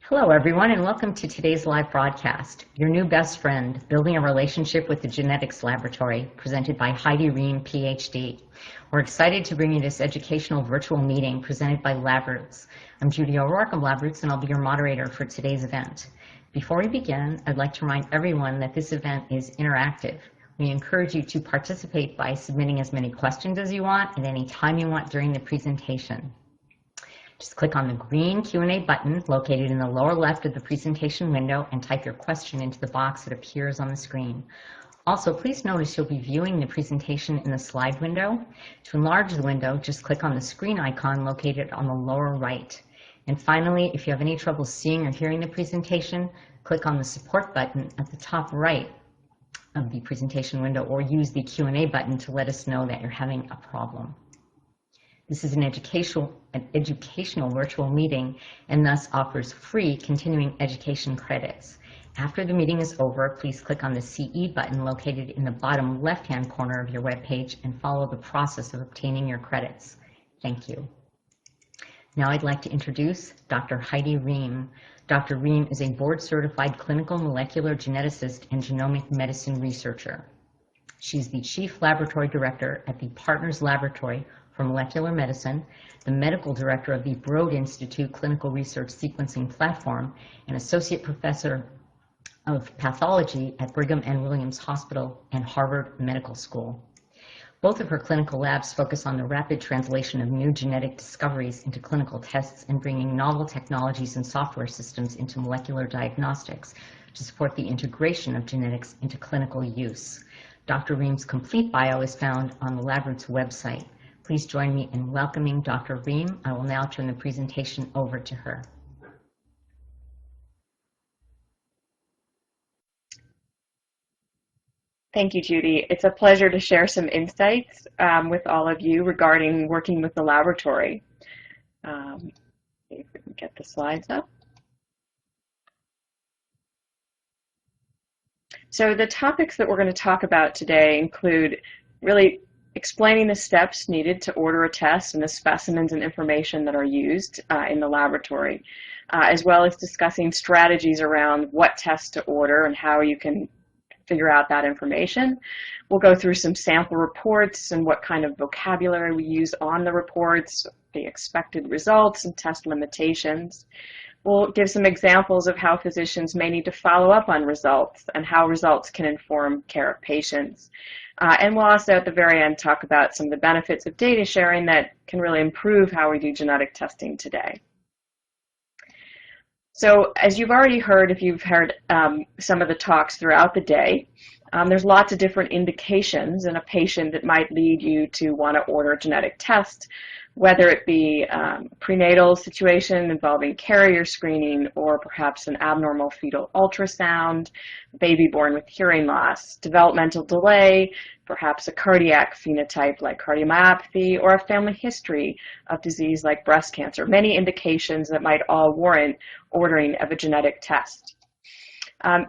Hello everyone, and welcome to today's live broadcast, Your New Best Friend, Building a Relationship with the Genetics Laboratory, presented by Heidi, PhD. We're excited to bring you this educational virtual meeting presented by LabRoots. I'm Judy O'Rourke of LabRoots, and I'll be your moderator for today's event. Before we begin, I'd like to remind everyone that this event is interactive. We encourage you to participate by submitting as many questions as you want at any time you want during the presentation. Just click on the green Q&A button located in the lower left of the presentation window and type your question into the box that appears on the screen. Also, please notice you'll be viewing the presentation in the slide window. To enlarge the window, just click on the screen icon located on the lower right. And finally, if you have any trouble seeing or hearing the presentation, click on the support button at the top right of the presentation window or use the Q&A button to let us know that you're having a problem. This is an educational virtual meeting and thus offers free continuing education credits. After the meeting is over, please click on the CE button located in the bottom left-hand corner of your web page and follow the process of obtaining your credits. Thank you. Now I'd like to introduce Dr. Heidi Rehm. Dr. Rehm is a board-certified clinical molecular geneticist and genomic medicine researcher. She's the Chief Laboratory Director at the Partners Laboratory for Molecular Medicine, the Medical Director of the Broad Institute Clinical Research Sequencing Platform, and Associate Professor of Pathology at Brigham and Women's Hospital and Harvard Medical School. Both of her clinical labs focus on the rapid translation of new genetic discoveries into clinical tests and bringing novel technologies and software systems into molecular diagnostics to support the integration of genetics into clinical use. Dr. Rehm's complete bio is found on the LabRoots website. Please join me in welcoming Dr. Rehm. I will now turn the presentation over to her. Thank you, Judy. It's a pleasure to share some insights with all of you regarding working with the laboratory. See if we can get the slides up. So the topics that we're going to talk about today include really explaining the steps needed to order a test and the specimens and information that are used in the laboratory, as well as discussing strategies around what tests to order and how you can figure out that information. We'll go through some sample reports and what kind of vocabulary we use on the reports, the expected results and test limitations. We'll give some examples of how physicians may need to follow up on results and how results can inform care of patients. And we'll also at the very end talk about some of the benefits of data sharing that can really improve how we do genetic testing today. So as you've already heard, if you've heard some of the talks throughout the day, there's lots of different indications in a patient that might lead you to want to order a genetic test, whether it be a prenatal situation involving carrier screening or perhaps an abnormal fetal ultrasound, baby born with hearing loss, developmental delay, perhaps a cardiac phenotype like cardiomyopathy, or a family history of disease like breast cancer. Many indications that might all warrant ordering of a genetic test.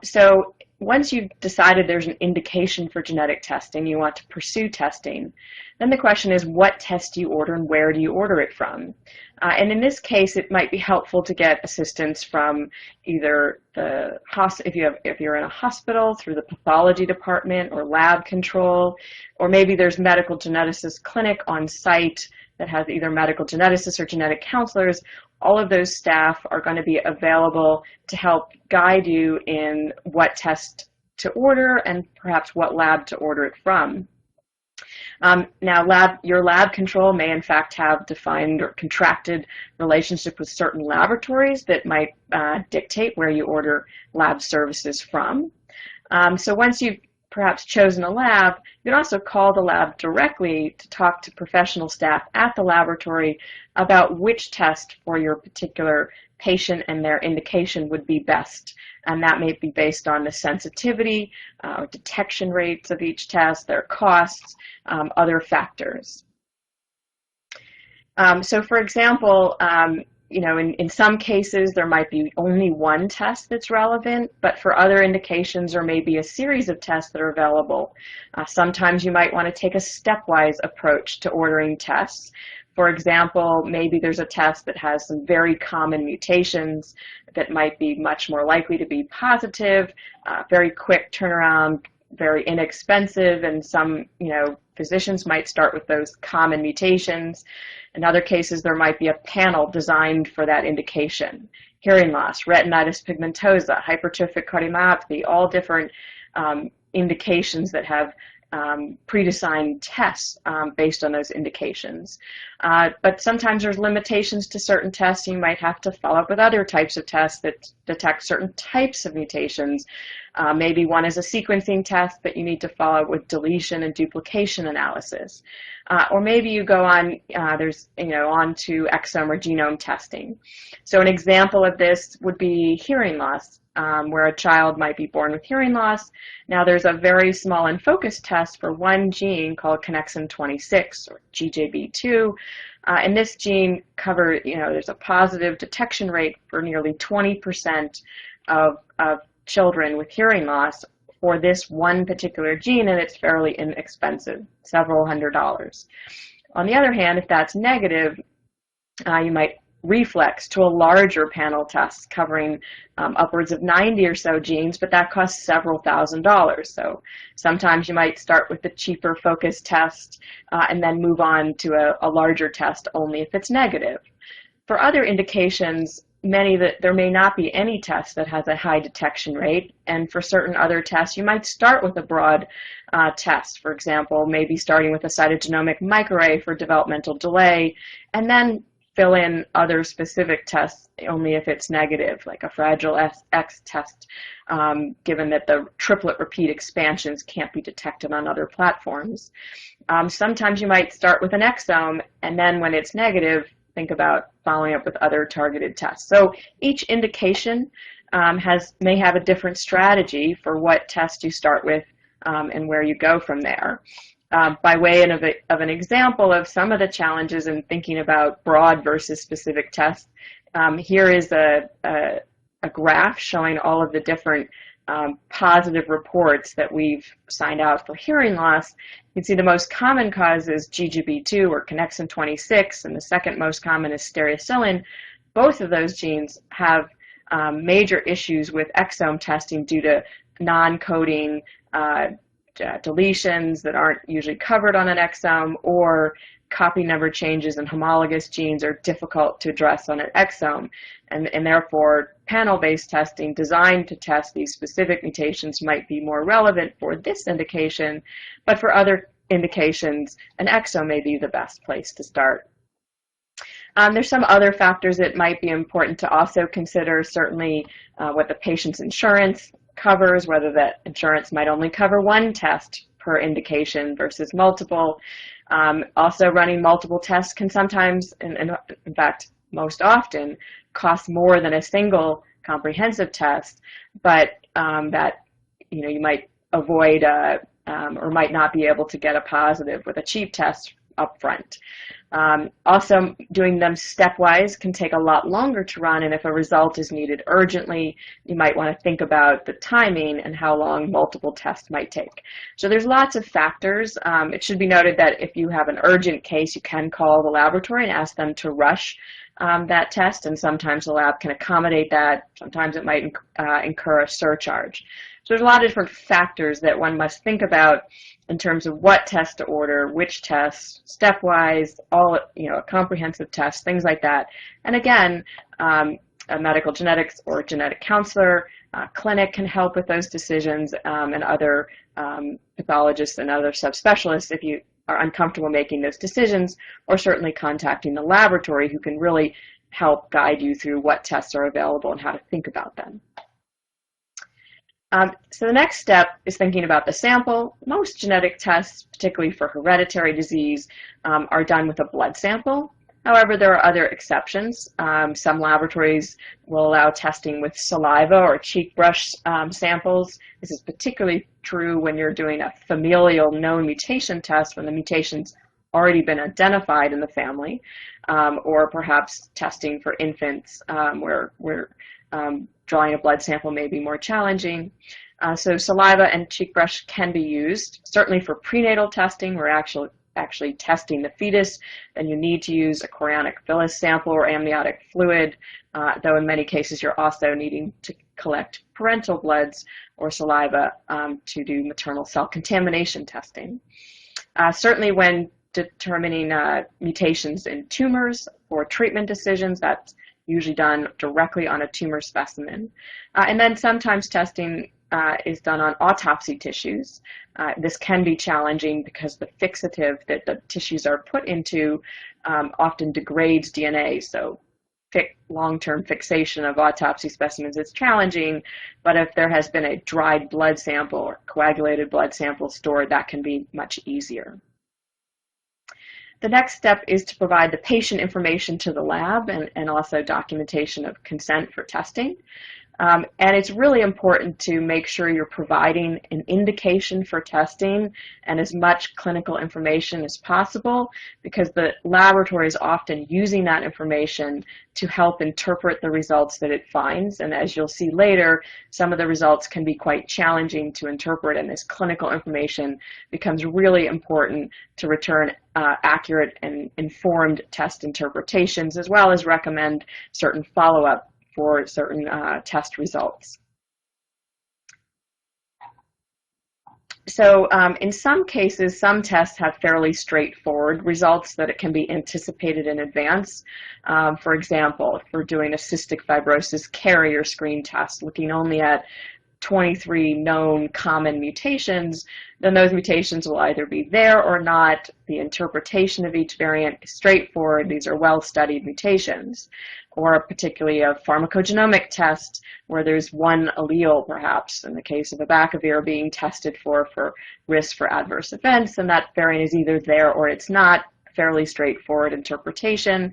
So once you've decided there's an indication for genetic testing, you want to pursue testing, then the question is what test do you order and where do you order it from? And in this case, it might be helpful to get assistance from either the if you're in a hospital through the pathology department or lab control, or maybe there's medical geneticist clinic on site that has either medical geneticists or genetic counselors. All of those staff are going to be available to help guide you in what test to order and perhaps what lab to order it from. Now, your lab control may in fact have defined or contracted relationship with certain laboratories that might dictate where you order lab services from. So once you've perhaps chosen a lab, you can also call the lab directly to talk to professional staff at the laboratory about which test for your particular patient and their indication would be best. And that may be based on the sensitivity or detection rates of each test, their costs, other factors. So for example, in some cases there might be only one test that's relevant, but for other indications there may be a series of tests that are available. Sometimes you might want to take a stepwise approach to ordering tests. For example, maybe there's a test that has some very common mutations that might be much more likely to be positive, very quick turnaround, very inexpensive, and some, physicians might start with those common mutations. In other cases, there might be a panel designed for that indication. Hearing loss, retinitis pigmentosa, hypertrophic cardiomyopathy, all different indications that have pre-designed tests based on those indications. But sometimes there's limitations to certain tests. You might have to follow up with other types of tests that detect certain types of mutations. Maybe one is a sequencing test, but you need to follow up with deletion and duplication analysis. Or maybe you go on, on to exome or genome testing. So an example of this would be hearing loss. Where a child might be born with hearing loss. Now there's a very small and focused test for one gene called connexin 26 or GJB2. And this gene there's a positive detection rate for nearly 20% of children with hearing loss for this one particular gene, and it's fairly inexpensive, several $100s. On the other hand, if that's negative, you might reflex to a larger panel test covering upwards of 90 or so genes, but that costs several $1,000s. So sometimes you might start with the cheaper focused test and then move on to a larger test only if it's negative. For other indications, there may not be any test that has a high detection rate, and for certain other tests you might start with a broad test. For example, maybe starting with a cytogenomic microarray for developmental delay, and then fill in other specific tests only if it's negative, like a Fragile X test, given that the triplet repeat expansions can't be detected on other platforms. Sometimes you might start with an exome, and then when it's negative, think about following up with other targeted tests. So each indication may have a different strategy for what test you start with and where you go from there. By way of an example of some of the challenges in thinking about broad versus specific tests, here is a graph showing all of the different positive reports that we've signed out for hearing loss. You can see the most common cause is GJB2 or connexin 26, and the second most common is stereocylin. Both of those genes have major issues with exome testing due to non-coding deletions that aren't usually covered on an exome, or copy number changes in homologous genes are difficult to address on an exome, and therefore panel-based testing designed to test these specific mutations might be more relevant for this indication, but for other indications an exome may be the best place to start. There's some other factors that might be important to also consider, certainly what the patient's insurance covers, whether that insurance might only cover one test per indication versus multiple. Also, running multiple tests can sometimes, in fact, most often, cost more than a single comprehensive test, but that you might avoid or might not be able to get a positive with a cheap test up front. Also, doing them stepwise can take a lot longer to run, and if a result is needed urgently, you might want to think about the timing and how long multiple tests might take. So there's lots of factors. It should be noted that if you have an urgent case, you can call the laboratory and ask them to rush that test, and sometimes the lab can accommodate that. Sometimes it might incur a surcharge. So there's a lot of different factors that one must think about in terms of what test to order, which tests, stepwise, a comprehensive test, things like that. And again, a medical genetics or genetic counselor clinic can help with those decisions, and other pathologists and other subspecialists if you are uncomfortable making those decisions, or certainly contacting the laboratory who can really help guide you through what tests are available and how to think about them. So the next step is thinking about the sample. Most genetic tests, particularly for hereditary disease, are done with a blood sample. However, there are other exceptions. Some laboratories will allow testing with saliva or cheek brush samples. This is particularly true when you're doing a familial known mutation test, when the mutation's already been identified in the family, or perhaps testing for infants where drawing a blood sample may be more challenging. So saliva and cheek brush can be used, certainly for prenatal testing, where actually testing the fetus, then you need to use a chorionic villus sample or amniotic fluid, though in many cases you're also needing to collect parental bloods or saliva to do maternal cell contamination testing. Certainly when determining mutations in tumors or treatment decisions, that's usually done directly on a tumor specimen. And then sometimes testing is done on autopsy tissues. This can be challenging because the fixative that the tissues are put into often degrades DNA. So long-term fixation of autopsy specimens is challenging, but if there has been a dried blood sample or coagulated blood sample stored, that can be much easier. The next step is to provide the patient information to the lab and also documentation of consent for testing. And it's really important to make sure you're providing an indication for testing and as much clinical information as possible, because the laboratory is often using that information to help interpret the results that it finds. And as you'll see later, some of the results can be quite challenging to interpret, and this clinical information becomes really important to return accurate and informed test interpretations, as well as recommend certain follow-up for certain test results. So in some cases, some tests have fairly straightforward results that it can be anticipated in advance. For example, if we're doing a cystic fibrosis carrier screen test, looking only at 23 known common mutations, then those mutations will either be there or not. The interpretation of each variant is straightforward. These are well-studied mutations. Or particularly a pharmacogenomic test where there's one allele, perhaps, in the case of abacavir, being tested for risk for adverse events, and that variant is either there or it's not. Fairly straightforward interpretation.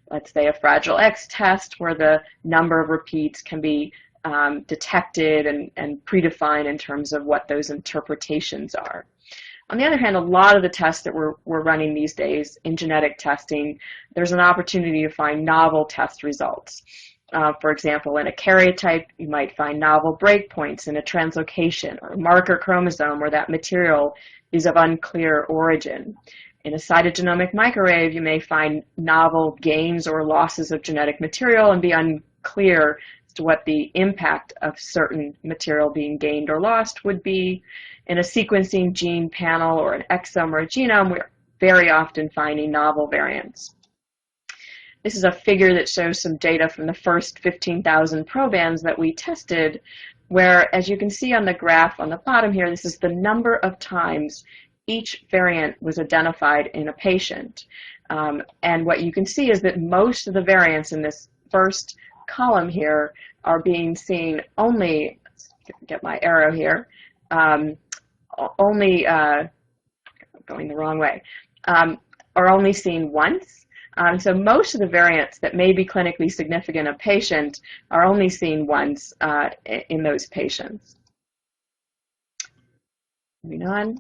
Let's say a Fragile X test where the number of repeats can be detected and predefined in terms of what those interpretations are. On the other hand, a lot of the tests that we're running these days in genetic testing, there's an opportunity to find novel test results. For example, in a karyotype, you might find novel breakpoints in a translocation or a marker chromosome where that material is of unclear origin. In a cytogenomic microarray, you may find novel gains or losses of genetic material and be unclear to what the impact of certain material being gained or lost would be. In a sequencing gene panel or an exome or a genome, we're very often finding novel variants. This is a figure that shows some data from the first 15,000 probands that we tested, where, as you can see on the graph on the bottom here, this is the number of times each variant was identified in a patient. And what you can see is that most of the variants in this first column here are being seen only, let's get my arrow here, going the wrong way, are only seen once. So most of the variants that may be clinically significant in a patient are only seen once in those patients. Moving on.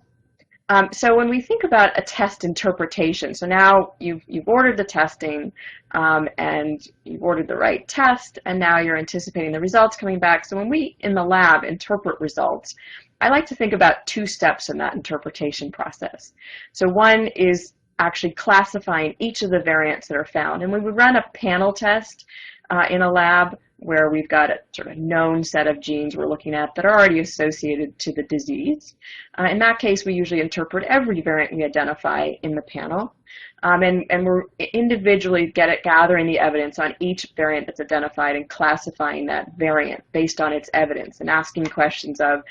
So when we think about a test interpretation, so now you've ordered the testing and you've ordered the right test, and now you're anticipating the results coming back. So when we in the lab interpret results, I like to think about two steps in that interpretation process. So one is actually classifying each of the variants that are found. And when we run a panel test in a lab where we've got a sort of known set of genes we're looking at that are already associated to the disease, in that case we usually interpret every variant we identify in the panel. And we're individually gathering the evidence on each variant that's identified and classifying that variant based on its evidence and asking questions of,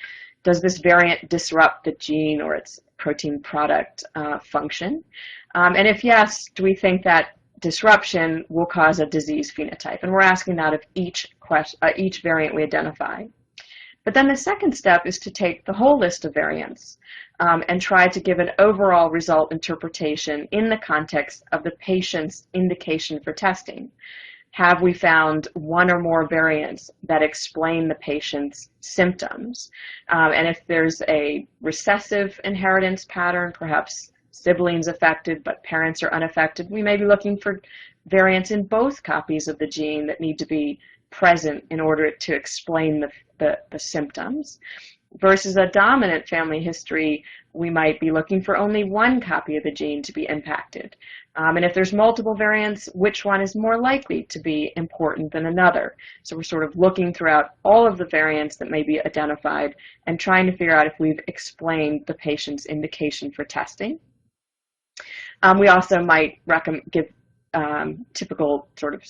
does this variant disrupt the gene or its protein product function? And if yes, do we think that disruption will cause a disease phenotype? And we're asking that of each variant we identify. But then the second step is to take the whole list of variants and try to give an overall result interpretation in the context of the patient's indication for testing. Have we found one or more variants that explain the patient's symptoms? And if there's a recessive inheritance pattern, perhaps siblings affected but parents are unaffected, we may be looking for variants in both copies of the gene that need to be present in order to explain the symptoms. Versus a dominant family history, we might be looking for only one copy of the gene to be impacted. And if there's multiple variants, which one is more likely to be important than another? So we're sort of looking throughout all of the variants that may be identified and trying to figure out if we've explained the patient's indication for testing. We also might give typical sort of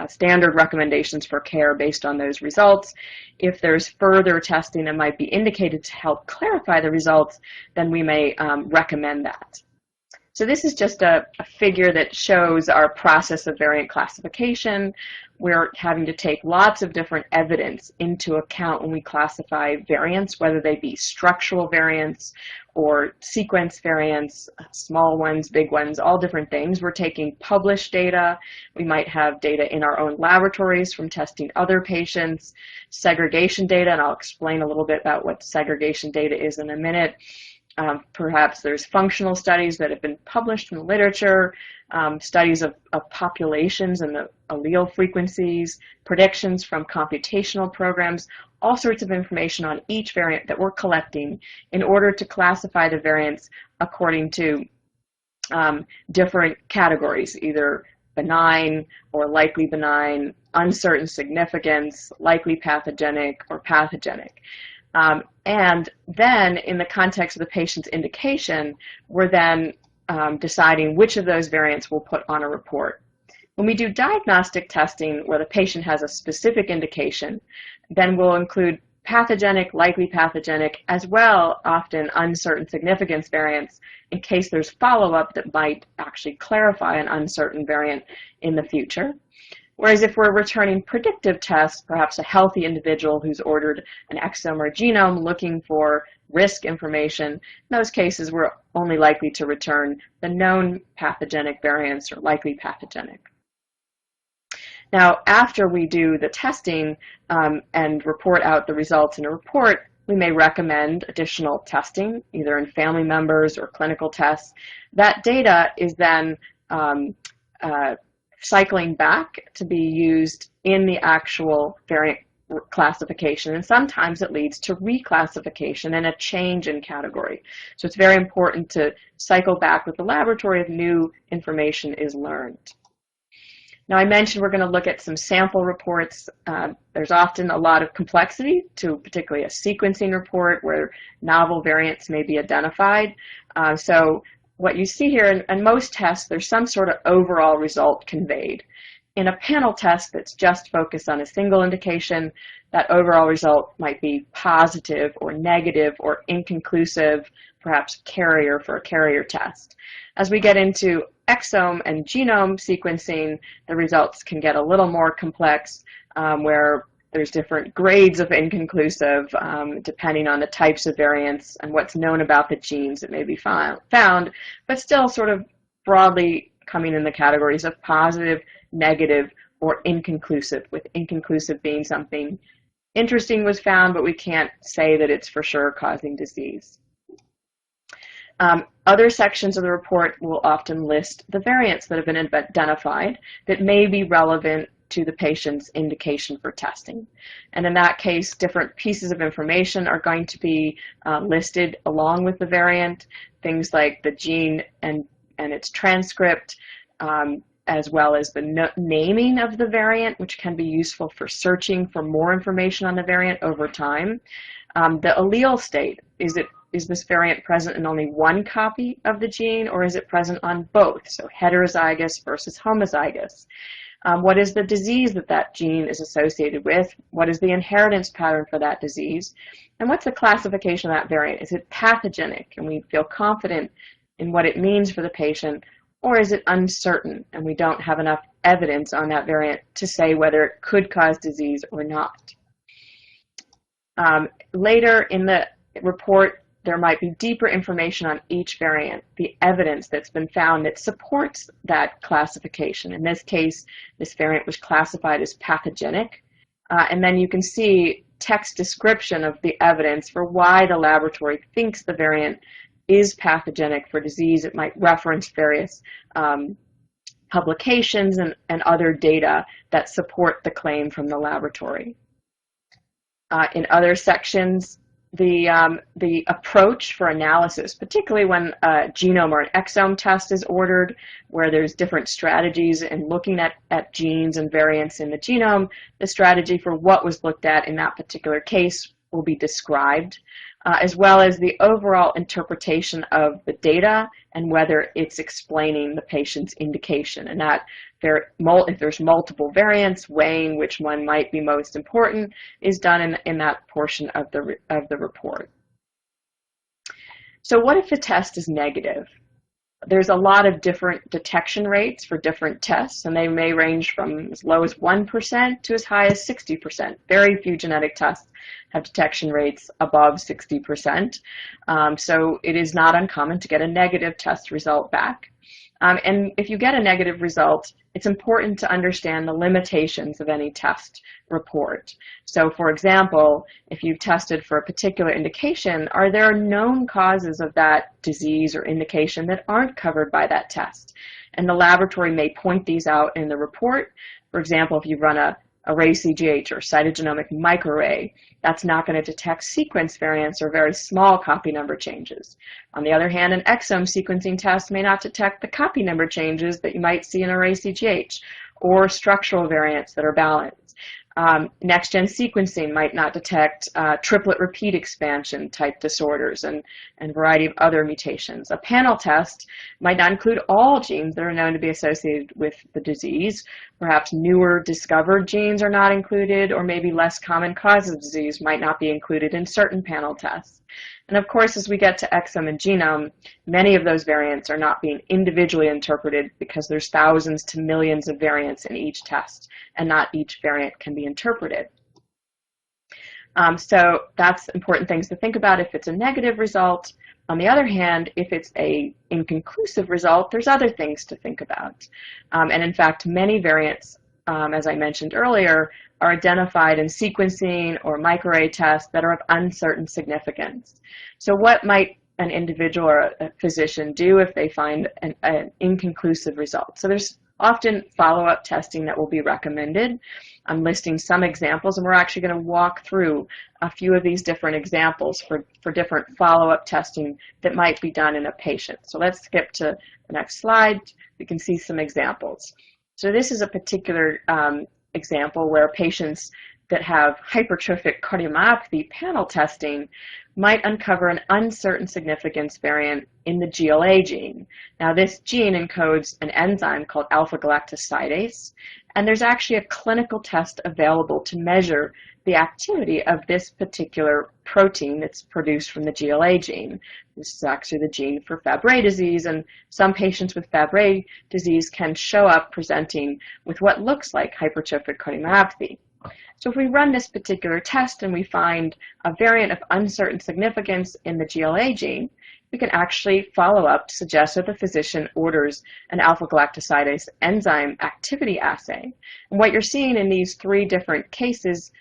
standard recommendations for care based on those results. If there's further testing that might be indicated to help clarify the results, then we may recommend that. So this is just a figure that shows our process of variant classification. We're having to take lots of different evidence into account when we classify variants, whether they be structural variants or sequence variants, small ones, big ones, all different things. We're taking published data. We might have data in our own laboratories from testing other patients, segregation data, and I'll explain a little bit about what segregation data is in a minute. Perhaps there's functional studies that have been published in the literature, studies of populations and the allele frequencies, predictions from computational programs, all sorts of information on each variant that we're collecting in order to classify the variants according to different categories, either benign or likely benign, uncertain significance, likely pathogenic, or pathogenic. And then in the context of the patient's indication, we're then deciding which of those variants we'll put on a report. When we do diagnostic testing where the patient has a specific indication, then we'll include pathogenic, likely pathogenic, as well often uncertain significance variants in case there's follow-up that might actually clarify an uncertain variant in the future. Whereas if we're returning predictive tests, perhaps a healthy individual who's ordered an exome or genome looking for risk information, in those cases we're only likely to return the known pathogenic variants or likely pathogenic. Now, after we do the testing and report out the results in a report, we may recommend additional testing, either in family members or clinical tests. That data is then cycling back to be used in the actual variant classification, and sometimes it leads to reclassification and a change in category. So it's very important to cycle back with the laboratory if new information is learned. Now, I mentioned we're going to look at some sample reports. There's often a lot of complexity to particularly a sequencing report where novel variants may be identified. So what you see here in most tests, there's some sort of overall result conveyed. In a panel test that's just focused on a single indication, that overall result might be positive or negative or inconclusive, perhaps carrier for a carrier test. As we get into exome and genome sequencing, the results can get a little more complex, where there's different grades of inconclusive depending on the types of variants and what's known about the genes that may be found, but still sort of broadly coming in the categories of positive, negative, or inconclusive, with inconclusive being something interesting was found, but we can't say that it's for sure causing disease. Other sections of the report will often list the variants that have been identified that may be relevant to the patient's indication for testing. And in that case, different pieces of information are going to be listed along with the variant, things like the gene and its transcript, as well as the naming of the variant, which can be useful for searching for more information on the variant over time. The allele state, is this variant present in only one copy of the gene, or is it present on both? So heterozygous versus homozygous. What is the disease that that gene is associated with? What is the inheritance pattern for that disease? And what's the classification of that variant? Is it pathogenic and we feel confident in what it means for the patient, or is it uncertain and we don't have enough evidence on that variant to say whether it could cause disease or not? Later in the report, there might be deeper information on each variant, the evidence that's been found that supports that classification. In this case, this variant was classified as pathogenic. And then you can see text description of the evidence for why the laboratory thinks the variant is pathogenic for disease. It might reference various publications and other data that support the claim from the laboratory. In other sections, the approach for analysis, particularly when a genome or an exome test is ordered, where there's different strategies in looking at genes and variants in the genome, the strategy for what was looked at in that particular case will be described, as well as the overall interpretation of the data and whether it's explaining the patient's indication. And that if there's multiple variants, weighing which one might be most important is done in that portion of the report. So what if the test is negative? There's a lot of different detection rates for different tests, and they may range from as low as 1% to as high as 60%. Very few genetic tests have detection rates above 60%. So it is not uncommon to get a negative test result back. And if you get a negative result, it's important to understand the limitations of any test report. So for example, if you've tested for a particular indication, are there known causes of that disease or indication that aren't covered by that test? And the laboratory may point these out in the report. For example, if you run a array-CGH or cytogenomic microarray, that's not going to detect sequence variants or very small copy number changes. On the other hand, an exome sequencing test may not detect the copy number changes that you might see in array-CGH or structural variants that are balanced. Next-gen sequencing might not detect triplet repeat expansion type disorders and a variety of other mutations. A panel test might not include all genes that are known to be associated with the disease. Perhaps newer discovered genes are not included, or maybe less common causes of disease might not be included in certain panel tests. And of course, as we get to exome and genome, many of those variants are not being individually interpreted because there's thousands to millions of variants in each test, and not each variant can be interpreted. So that's important things to think about if it's a negative result. On the other hand, if it's an inconclusive result, there's other things to think about. And in fact, many variants, as I mentioned earlier, are identified in sequencing or microarray tests that are of uncertain significance. So what might an individual or a physician do if they find an inconclusive result? So there's often follow-up testing that will be recommended. I'm listing some examples, and we're actually going to walk through a few of these different examples for different follow-up testing that might be done in a patient. So let's skip to the next slide. We can see some examples. So this is a particular example where patients that have hypertrophic cardiomyopathy panel testing might uncover an uncertain significance variant in the GLA gene. Now this gene encodes an enzyme called a-galactosidase, and there's actually a clinical test available to measure the activity of this particular protein that's produced from the GLA gene. This is actually the gene for Fabry disease, and some patients with Fabry disease can show up presenting with what looks like hypertrophic cardiomyopathy. So if we run this particular test and we find a variant of uncertain significance in the GLA gene, we can actually follow up to suggest that the physician orders an alpha-galactosidase enzyme activity assay. And what you're seeing in these three different cases,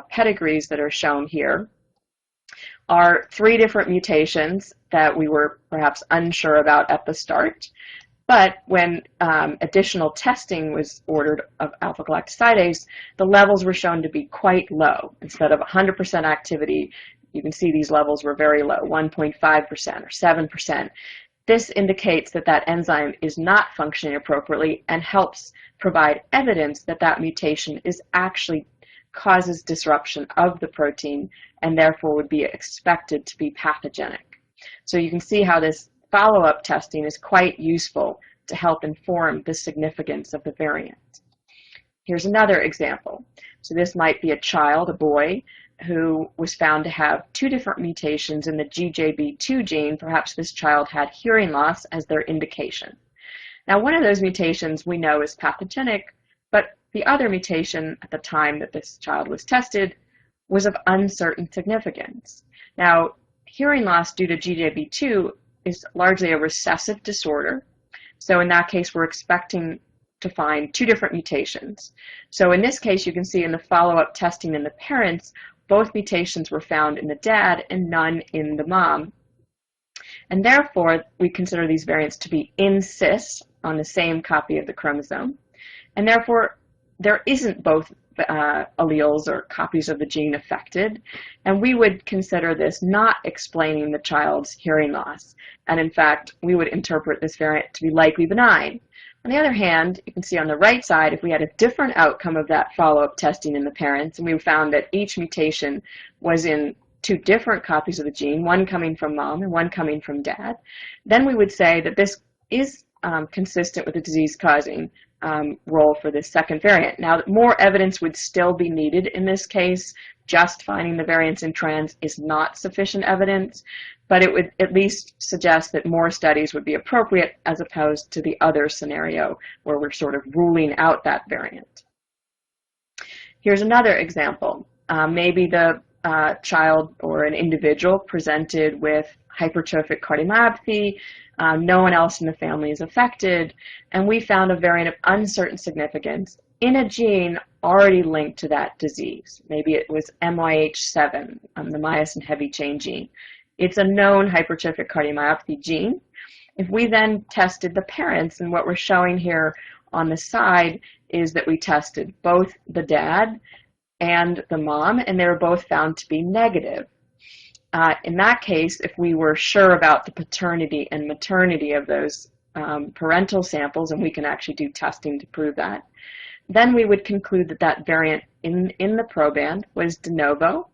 pedigrees that are shown here, are three different mutations that we were perhaps unsure about at the start. But when additional testing was ordered of alpha-galactosidase, the levels were shown to be quite low. Instead of 100% activity, you can see these levels were very low, 1.5% or 7%. This indicates that that enzyme is not functioning appropriately and helps provide evidence that that mutation is actually causes disruption of the protein and therefore would be expected to be pathogenic. So you can see how this follow-up testing is quite useful to help inform the significance of the variant. Here's another example. So this might be a child, a boy, who was found to have two different mutations in the GJB2 gene. Perhaps this child had hearing loss as their indication. Now, one of those mutations we know is pathogenic, but the other mutation at the time that this child was tested was of uncertain significance. Now, hearing loss due to GJB2 is largely a recessive disorder. So in that case, we're expecting to find two different mutations. So in this case, you can see in the follow-up testing in the parents, both mutations were found in the dad and none in the mom. And therefore, we consider these variants to be in cis on the same copy of the chromosome. And therefore, there isn't both alleles or copies of the gene affected, and we would consider this not explaining the child's hearing loss. And in fact, we would interpret this variant to be likely benign. On the other hand, you can see on the right side, if we had a different outcome of that follow-up testing in the parents, and we found that each mutation was in 2 different copies of the gene, one coming from mom and one coming from dad, then we would say that this is consistent with the disease-causing role for this second variant. Now, more evidence would still be needed in this case. Just finding the variants in trans is not sufficient evidence, but it would at least suggest that more studies would be appropriate as opposed to the other scenario where we're sort of ruling out that variant. Here's another example. Maybe the child or an individual presented with hypertrophic cardiomyopathy. No one else in the family is affected, and we found a variant of uncertain significance in a gene already linked to that disease. Maybe it was MYH7, the myosin heavy chain gene. It's a known hypertrophic cardiomyopathy gene. If we then tested the parents, and what we're showing here on the side is that we tested both the dad and the mom, and they were both found to be negative. In that case, if we were sure about the paternity and maternity of those parental samples, and we can actually do testing to prove that, then we would conclude that that variant in the proband was de novo,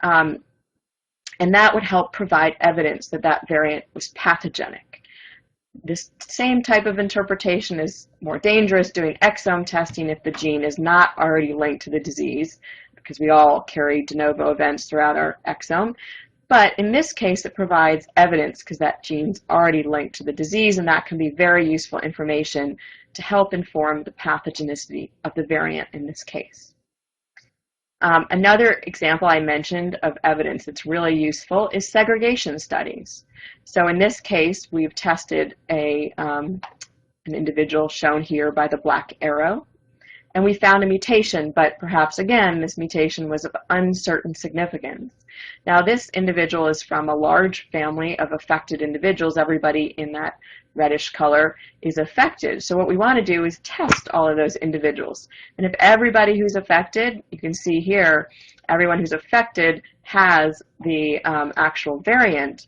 and that would help provide evidence that that variant was pathogenic. This same type of interpretation is more dangerous doing exome testing if the gene is not already linked to the disease, because we all carry de novo events throughout our exome. But in this case, it provides evidence because that gene's already linked to the disease, and that can be very useful information to help inform the pathogenicity of the variant in this case. Another example I mentioned of evidence that's really useful is segregation studies. So in this case, we've tested an individual shown here by the black arrow, and we found a mutation, but perhaps again, this mutation was of uncertain significance. Now, this individual is from a large family of affected individuals. Everybody in that reddish color is affected. So what we want to do is test all of those individuals. And if everybody who's affected, you can see here, everyone who's affected has the actual variant,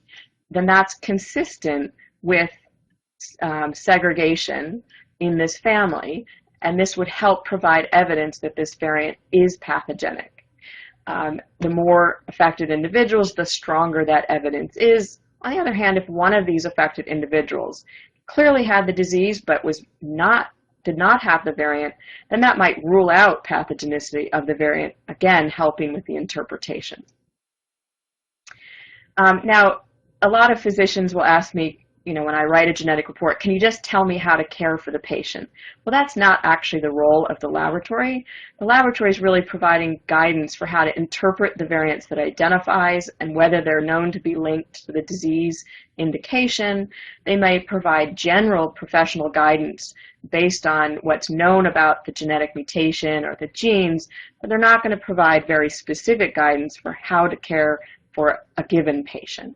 then that's consistent with segregation in this family, and this would help provide evidence that this variant is pathogenic. The more affected individuals, the stronger that evidence is. On the other hand, if one of these affected individuals clearly had the disease but did not have the variant, then that might rule out pathogenicity of the variant, again helping with the interpretation. Now, a lot of physicians will ask me, when I write a genetic report, can you just tell me how to care for the patient? Well, that's not actually the role of the laboratory. The laboratory is really providing guidance for how to interpret the variants that it identifies and whether they're known to be linked to the disease indication. They may provide general professional guidance based on what's known about the genetic mutation or the genes, but they're not going to provide very specific guidance for how to care for a given patient.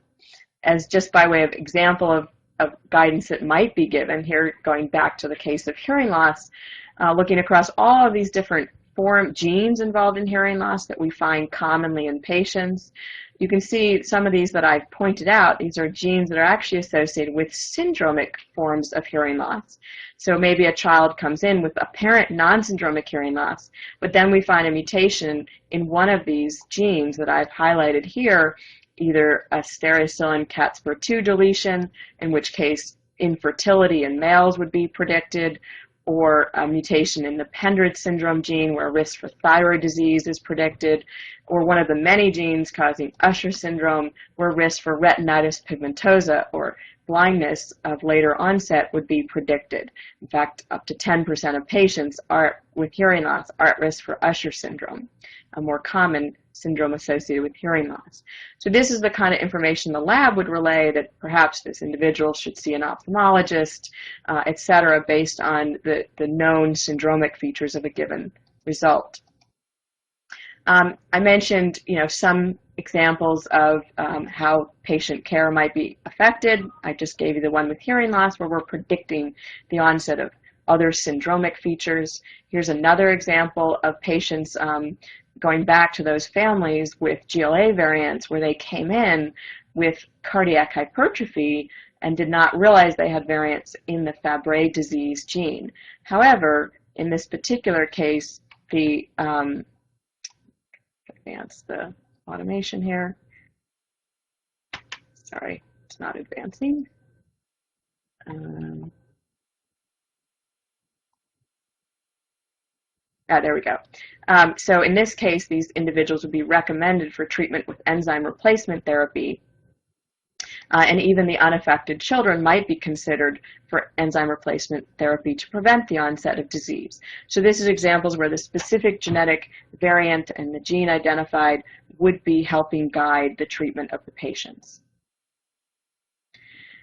As just by way of example of guidance that might be given, here going back to the case of hearing loss, looking across all of these different genes involved in hearing loss that we find commonly in patients, you can see some of these that I've pointed out. These are genes that are actually associated with syndromic forms of hearing loss. So maybe a child comes in with apparent non-syndromic hearing loss, but then we find a mutation in one of these genes that I've highlighted here, either a stereosilin CATSPR2 deletion, in which case infertility in males would be predicted, or a mutation in the Pendred syndrome gene where risk for thyroid disease is predicted, or one of the many genes causing Usher syndrome where risk for retinitis pigmentosa or blindness of later onset would be predicted. In fact, up to 10% of patients with hearing loss are at risk for Usher syndrome, a more common syndrome associated with hearing loss. So this is the kind of information the lab would relay that perhaps this individual should see an ophthalmologist, etc., based on the known syndromic features of a given result. I mentioned, some examples of how patient care might be affected. I just gave you the one with hearing loss where we're predicting the onset of other syndromic features. Here's another example of patients going back to those families with GLA variants where they came in with cardiac hypertrophy and did not realize they had variants in the Fabry disease gene. However, in this particular case, the advance the automation here. Sorry, it's not advancing. There we go. So in this case, these individuals would be recommended for treatment with enzyme replacement therapy. And even the unaffected children might be considered for enzyme replacement therapy to prevent the onset of disease. So this is examples where the specific genetic variant and the gene identified would be helping guide the treatment of the patients.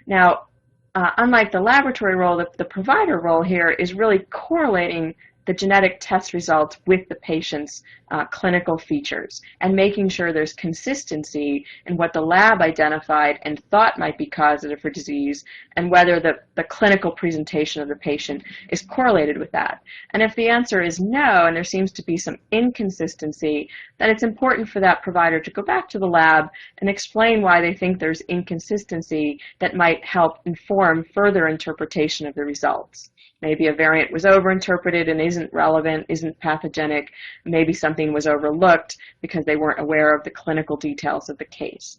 Now, unlike the laboratory role, the provider role here is really correlating the genetic test results with the patient's clinical features and making sure there's consistency in what the lab identified and thought might be causative for disease and whether the clinical presentation of the patient is correlated with that. And if the answer is no and there seems to be some inconsistency, then it's important for that provider to go back to the lab and explain why they think there's inconsistency that might help inform further interpretation of the results. Maybe a variant was overinterpreted and isn't relevant, isn't pathogenic. Maybe something was overlooked because they weren't aware of the clinical details of the case.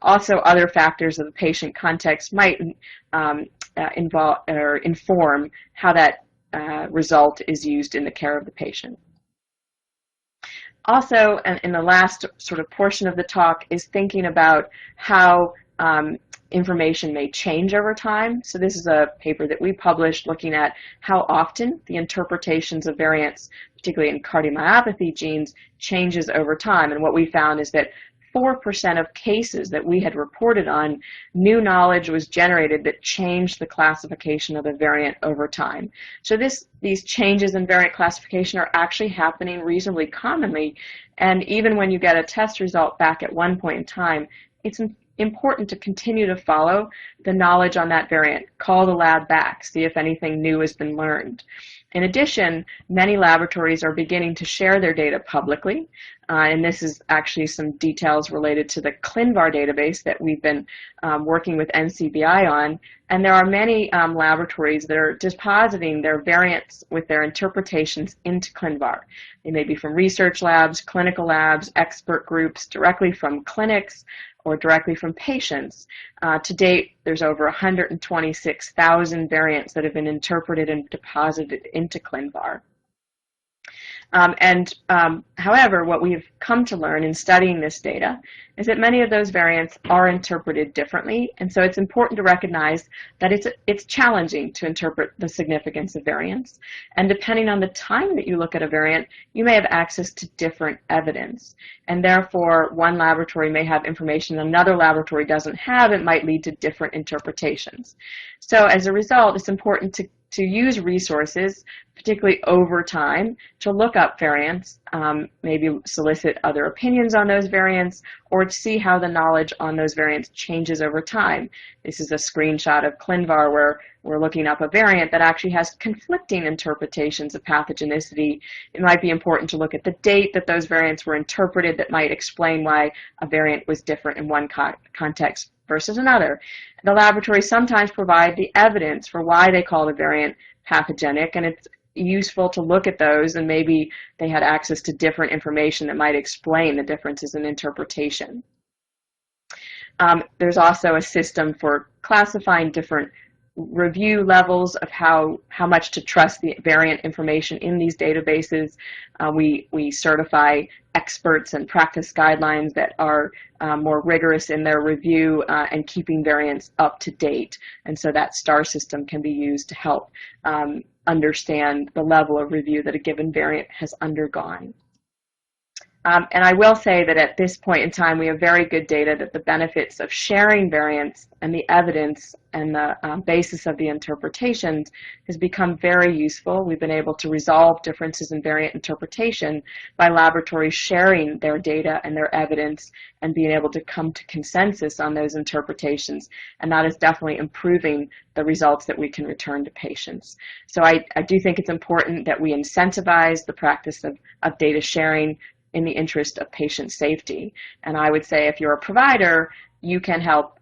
Also, other factors of the patient context might involve or inform how that result is used in the care of the patient. Also, in the last sort of portion of the talk is thinking about how information may change over time. So this is a paper that we published looking at how often the interpretations of variants, particularly in cardiomyopathy genes, changes over time. And what we found is that 4% of cases that we had reported on, new knowledge was generated that changed the classification of the variant over time. So these changes in variant classification are actually happening reasonably commonly. And even when you get a test result back at one point in time, it's important to continue to follow the knowledge on that variant. Call the lab back, see if anything new has been learned. In addition, many laboratories are beginning to share their data publicly, and this is actually some details related to the ClinVar database that we've been working with NCBI on, and there are many laboratories that are depositing their variants with their interpretations into ClinVar. They may be from research labs, clinical labs, expert groups, directly from clinics, or directly from patients. To date, there's over 126,000 variants that have been interpreted and deposited into ClinVar. However, what we've come to learn in studying this data is that many of those variants are interpreted differently, and so it's important to recognize that it's challenging to interpret the significance of variants, and depending on the time that you look at a variant, you may have access to different evidence, and therefore one laboratory may have information another laboratory doesn't have. It might lead to different interpretations. So as a result, it's important to use resources, particularly over time, to look up variants, maybe solicit other opinions on those variants, or to see how the knowledge on those variants changes over time. This is a screenshot of ClinVar where we're looking up a variant that actually has conflicting interpretations of pathogenicity. It might be important to look at the date that those variants were interpreted that might explain why a variant was different in one context versus another. The laboratories sometimes provide the evidence for why they call the variant pathogenic, and it's useful to look at those, and maybe they had access to different information that might explain the differences in interpretation. There's also a system for classifying different review levels of how much to trust the variant information in these databases. We certify experts and practice guidelines that are more rigorous in their review and keeping variants up to date. And so that STAR system can be used to help understand the level of review that a given variant has undergone. And I will say that at this point in time, we have very good data that the benefits of sharing variants and the evidence and the basis of the interpretations has become very useful. We've been able to resolve differences in variant interpretation by laboratories sharing their data and their evidence and being able to come to consensus on those interpretations. And that is definitely improving the results that we can return to patients. So I do think it's important that we incentivize the practice of data sharing in the interest of patient safety. And I would say if you're a provider, you can help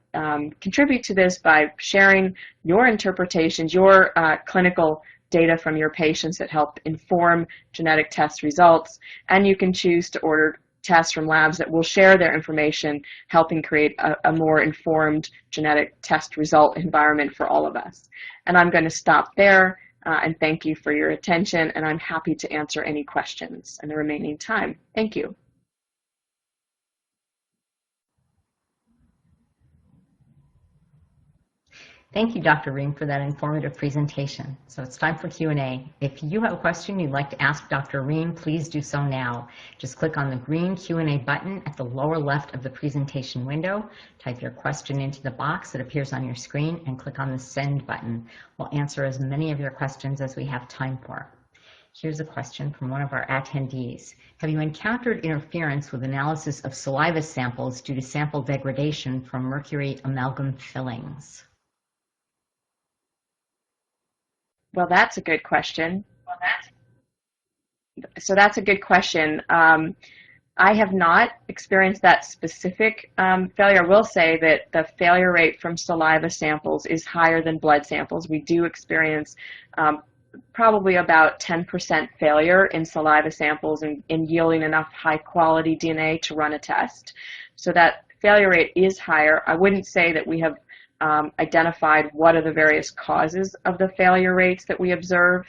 contribute to this by sharing your interpretations, your clinical data from your patients that help inform genetic test results, and you can choose to order tests from labs that will share their information, helping create a more informed genetic test result environment for all of us. And I'm going to stop there and thank you for your attention, and I'm happy to answer any questions in the remaining time. Thank you. Thank you, Dr. Rehm, for that informative presentation. So it's time for Q&A. If you have a question you'd like to ask Dr. Rehm, please do so now. Just click on the green Q&A button at the lower left of the presentation window, type your question into the box that appears on your screen, and click on the send button. We'll answer as many of your questions as we have time for. Here's a question from one of our attendees. Have you encountered interference with analysis of saliva samples due to sample degradation from mercury amalgam fillings? Well, that's a good question. So that's a good question. I have not experienced that specific failure. I will say that the failure rate from saliva samples is higher than blood samples. We do experience probably about 10% failure in saliva samples in yielding enough high-quality DNA to run a test. So that failure rate is higher. I wouldn't say that we have identified what are the various causes of the failure rates that we observe.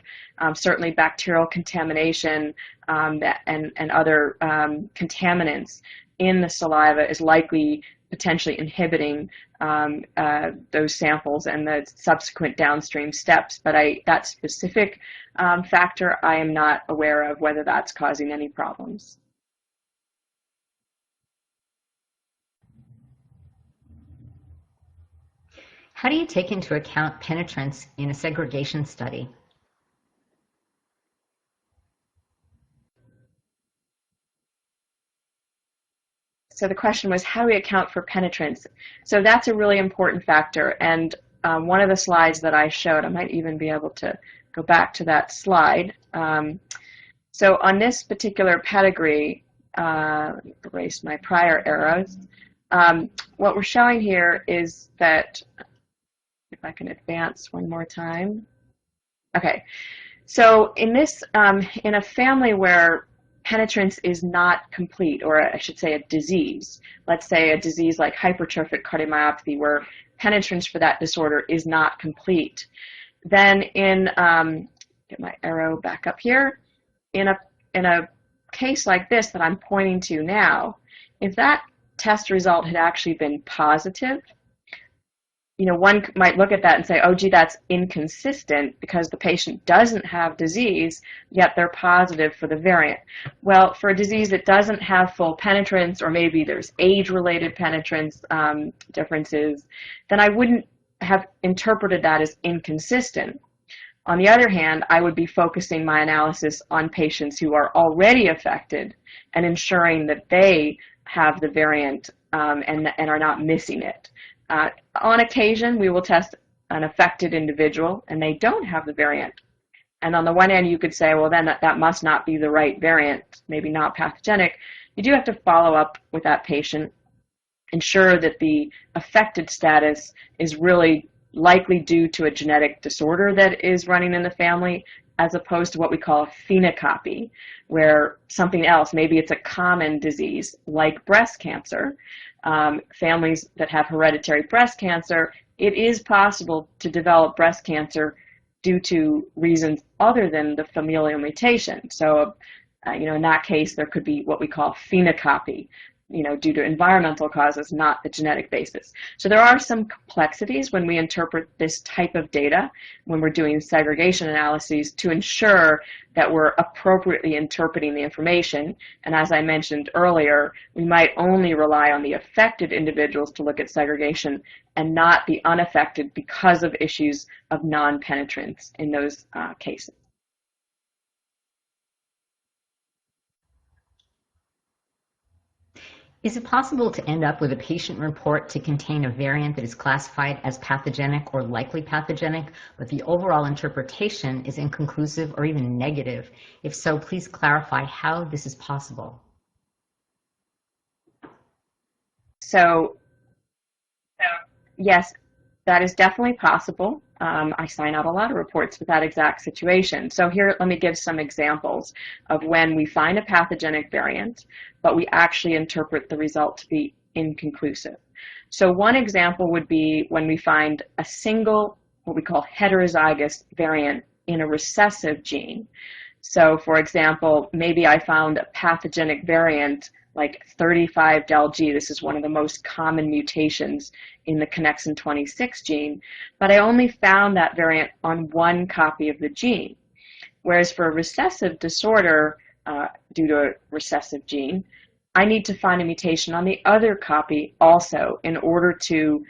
Certainly bacterial contamination and other contaminants in the saliva is likely potentially inhibiting those samples and the subsequent downstream steps. But that specific factor, I am not aware of whether that's causing any problems. How do you take into account penetrance in a segregation study? So the question was, how do we account for penetrance? So that's a really important factor. And one of the slides that I showed, I might even be able to go back to that slide. So on this particular pedigree, let me erase my prior arrows. What we're showing here is that, if I can advance one more time. Okay, so in this, in a family where penetrance is not complete, or I should say a disease, let's say a disease like hypertrophic cardiomyopathy where penetrance for that disorder is not complete, then in, get my arrow back up here, in a case like this that I'm pointing to now, if that test result had actually been positive, you know, one might look at that and say, oh, gee, that's inconsistent because the patient doesn't have disease, yet they're positive for the variant. Well, for a disease that doesn't have full penetrance, or maybe there's age-related penetrance differences, then I wouldn't have interpreted that as inconsistent. On the other hand, I would be focusing my analysis on patients who are already affected and ensuring that they have the variant and are not missing it. On occasion, we will test an affected individual and they don't have the variant. And on the one hand, you could say, well, then that must not be the right variant, maybe not pathogenic. You do have to follow up with that patient, ensure that the affected status is really likely due to a genetic disorder that is running in the family, as opposed to what we call a phenocopy, where something else, maybe it's a common disease like breast cancer. Families that have hereditary breast cancer, it is possible to develop breast cancer due to reasons other than the familial mutation. So, you know, in that case, there could be what we call phenocopy. due to environmental causes, not the genetic basis. So there are some complexities when we interpret this type of data, when we're doing segregation analyses, to ensure that we're appropriately interpreting the information. And as I mentioned earlier, we might only rely on the affected individuals to look at segregation and not the unaffected because of issues of non-penetrance in those cases. Is it possible to end up with a patient report to contain a variant that is classified as pathogenic or likely pathogenic, but the overall interpretation is inconclusive or even negative? If so, please clarify how this is possible. So, yes, that is definitely possible. I sign out a lot of reports with that exact situation. So here, let me give some examples of when we find a pathogenic variant, but we actually interpret the result to be inconclusive. So one example would be when we find a single, what we call heterozygous variant in a recessive gene. So for example, maybe I found a pathogenic variant like 35-del-G. This is one of the most common mutations in the connexin 26 gene, but I only found that variant on one copy of the gene. Whereas for a recessive disorder, due to a recessive gene, I need to find a mutation on the other copy also in order to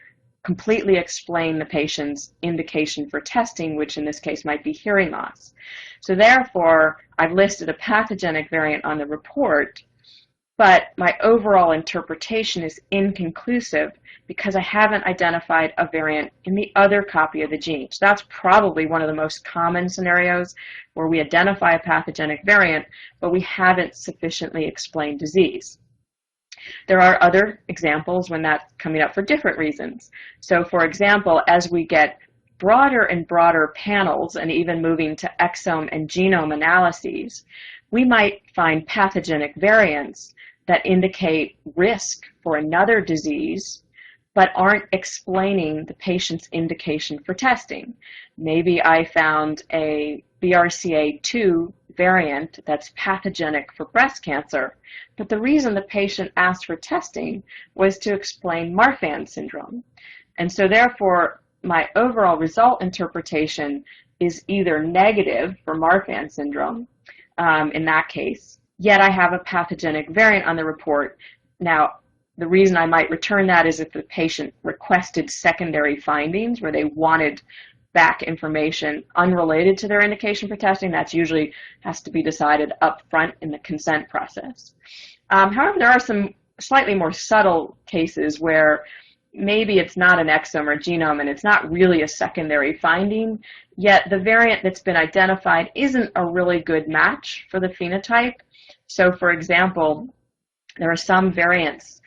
completely explain the patient's indication for testing, which in this case might be hearing loss. So therefore, I've listed a pathogenic variant on the report, but my overall interpretation is inconclusive because I haven't identified a variant in the other copy of the gene. So that's probably one of the most common scenarios where we identify a pathogenic variant, but we haven't sufficiently explained disease. There are other examples when that's coming up for different reasons. So for example, as we get broader and broader panels and even moving to exome and genome analyses, we might find pathogenic variants that indicate risk for another disease, but aren't explaining the patient's indication for testing. Maybe I found a BRCA2 variant that's pathogenic for breast cancer, but the reason the patient asked for testing was to explain Marfan syndrome. And so therefore, my overall result interpretation is either negative for Marfan syndrome, in that case, yet I have a pathogenic variant on the report. Now, the reason I might return that is if the patient requested secondary findings where they wanted back information unrelated to their indication for testing. That's usually has to be decided up front in the consent process. However, there are some slightly more subtle cases where maybe it's not an exome or genome and it's not really a secondary finding, yet the variant that's been identified isn't a really good match for the phenotype. So for example, there are some variants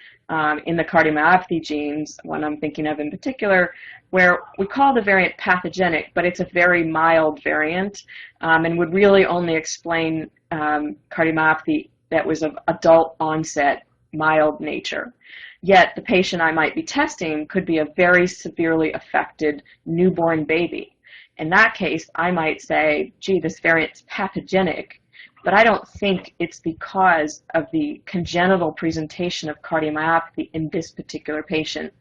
in the cardiomyopathy genes, one I'm thinking of in particular, where we call the variant pathogenic, but it's a very mild variant and would really only explain cardiomyopathy that was of adult onset, mild nature. Yet the patient I might be testing could be a very severely affected newborn baby. In that case, I might say, gee, this variant's pathogenic, but I don't think it's because of the congenital presentation of cardiomyopathy in this particular patient.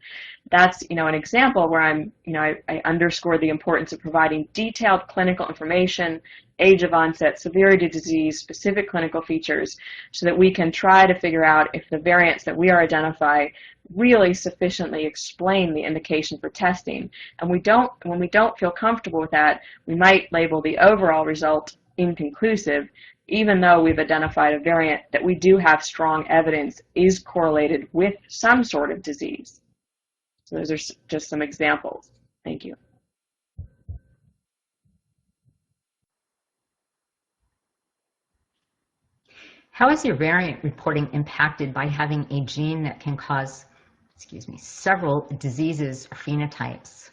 That's, an example where I underscore the importance of providing detailed clinical information, age of onset, severity of disease, specific clinical features, so that we can try to figure out if the variants that we are identifying really sufficiently explain the indication for testing. And when we don't feel comfortable with that, we might label the overall result inconclusive, even though we've identified a variant that we do have strong evidence is correlated with some sort of disease. So those are just some examples. Thank you. How is your variant reporting impacted by having a gene that can cause, several diseases or phenotypes?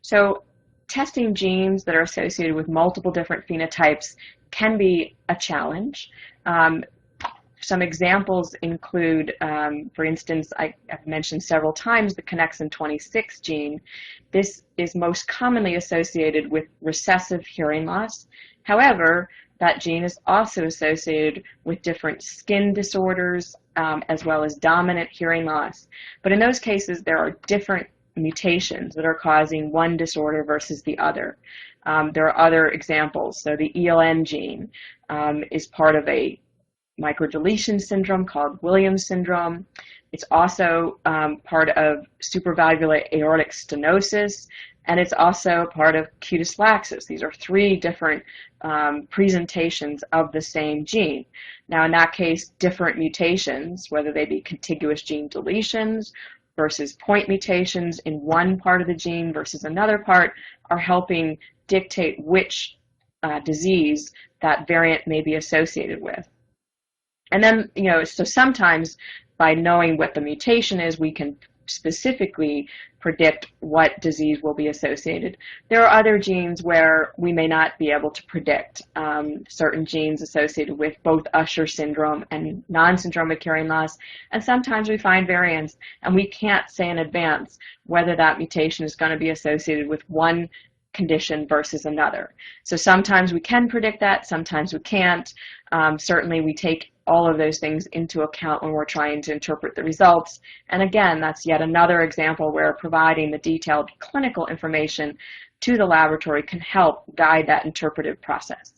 So testing genes that are associated with multiple different phenotypes can be a challenge. Some examples include, for instance, I've mentioned several times the connexin 26 gene. This is most commonly associated with recessive hearing loss However, that gene is also associated with different skin disorders as well as dominant hearing loss. But in those cases, there are different mutations that are causing one disorder versus the other. There are other examples. So the ELN gene is part of a microdeletion syndrome called Williams syndrome. It's also part of supravalvular aortic stenosis, and it's also part of cutis laxus. These are three different presentations of the same gene. Now, in that case, different mutations, whether they be contiguous gene deletions versus point mutations in one part of the gene versus another part, are helping dictate which disease that variant may be associated with. And then, so sometimes by knowing what the mutation is, we can specifically predict what disease will be associated. There are other genes where we may not be able to predict. Certain genes associated with both Usher syndrome and non-syndromic hearing loss, and sometimes we find variants and we can't say in advance whether that mutation is going to be associated with one condition versus another. So sometimes we can predict that, sometimes we can't. Certainly we take all of those things into account when we're trying to interpret the results. And again, that's yet another example where providing the detailed clinical information to the laboratory can help guide that interpretive process.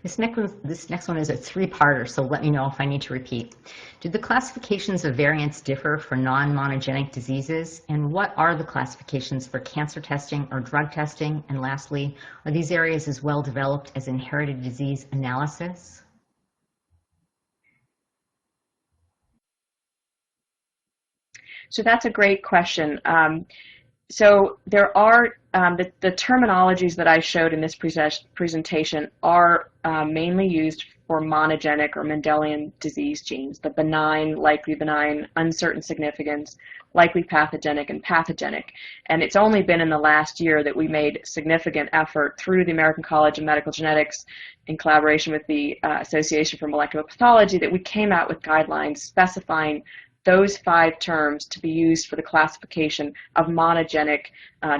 This next one is a three-parter, so let me know if I need to repeat. Do the classifications of variants differ for non-monogenic diseases? And what are the classifications for cancer testing or drug testing? And lastly, are these areas as well developed as inherited disease analysis? So that's a great question. So there are the terminologies that I showed in this presentation are mainly used for monogenic or Mendelian disease genes, the benign, likely benign, uncertain significance, likely pathogenic, and pathogenic. And it's only been in the last year that we made significant effort through the American College of Medical Genetics in collaboration with the Association for Molecular Pathology that we came out with guidelines specifying those 5 terms to be used for the classification of monogenic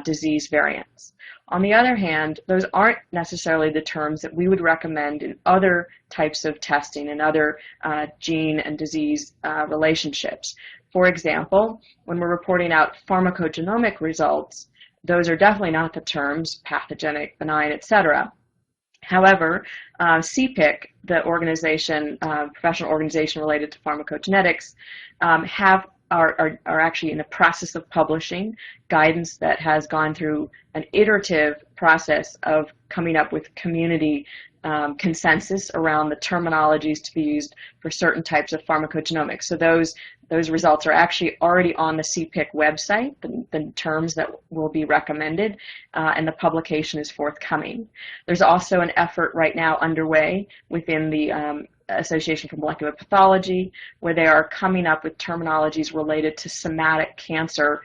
disease variants. On the other hand, those aren't necessarily the terms that we would recommend in other types of testing and other gene and disease relationships. For example, when we're reporting out pharmacogenomic results, those are definitely not the terms pathogenic, benign, etc. However, CPIC, the organization, professional organization related to pharmacogenetics, are actually in the process of publishing guidance that has gone through an iterative process of coming up with community consensus around the terminologies to be used for certain types of pharmacogenomics. So those results are actually already on the CPIC website, the terms that will be recommended, and the publication is forthcoming. There's also an effort right now underway within the Association for Molecular Pathology, where they are coming up with terminologies related to somatic cancer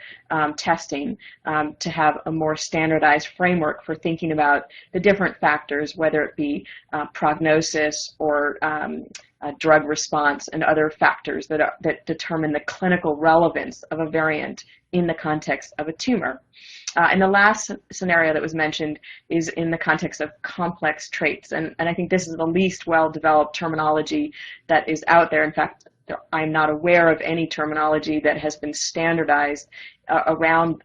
testing to have a more standardized framework for thinking about the different factors, whether it be prognosis or drug response and other factors that determine the clinical relevance of a variant in the context of a tumor. And the last scenario that was mentioned is in the context of complex traits. And I think this is the least well-developed terminology that is out there. In fact, I'm not aware of any terminology that has been standardized around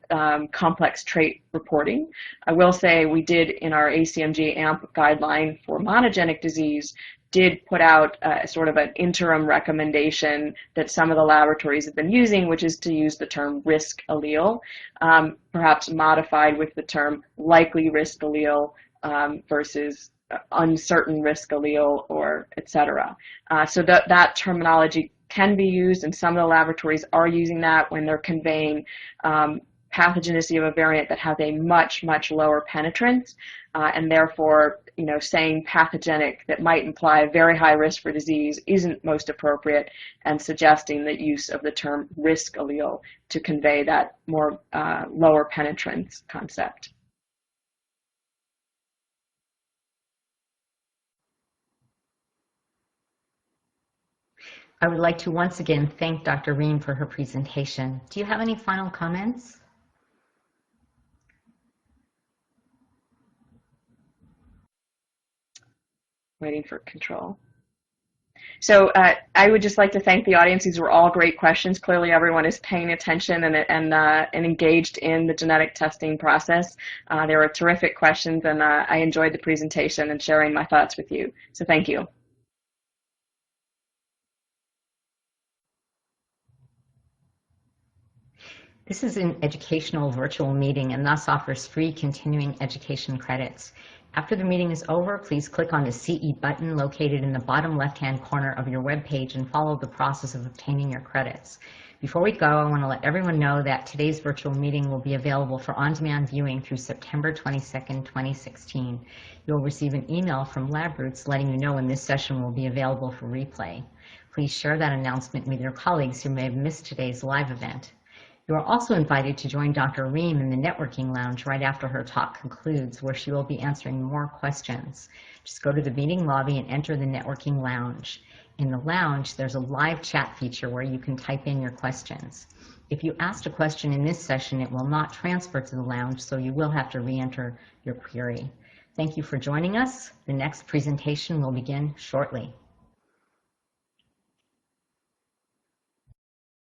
complex trait reporting. I will say we did in our ACMG AMP guideline for monogenic disease did put out sort of an interim recommendation that some of the laboratories have been using, which is to use the term risk allele, perhaps modified with the term likely risk allele versus uncertain risk allele, or et cetera. So that terminology can be used, and some of the laboratories are using that when they're conveying pathogenicity of a variant that has a much, much lower penetrance, and therefore, saying pathogenic that might imply a very high risk for disease isn't most appropriate, and suggesting the use of the term risk allele to convey that more lower penetrance concept. I would like to once again thank Dr. Rehm for her presentation. Do you have any final comments? Waiting for control. So I would just like to thank the audience. These were all great questions. Clearly, everyone is paying attention and engaged in the genetic testing process. They were terrific questions, and I enjoyed the presentation and sharing my thoughts with you. So thank you. This is an educational virtual meeting and thus offers free continuing education credits. After the meeting is over, please click on the CE button located in the bottom left-hand corner of your web page and follow the process of obtaining your credits. Before we go, I want to let everyone know that today's virtual meeting will be available for on-demand viewing through September 22nd, 2016. You'll receive an email from LabRoots letting you know when this session will be available for replay. Please share that announcement with your colleagues who may have missed today's live event. You are also invited to join Dr. Rehm in the networking lounge right after her talk concludes, where she will be answering more questions. Just go to the meeting lobby and enter the networking lounge. In the lounge, there's a live chat feature where you can type in your questions. If you asked a question in this session, it will not transfer to the lounge, so you will have to re-enter your query. Thank you for joining us. The next presentation will begin shortly.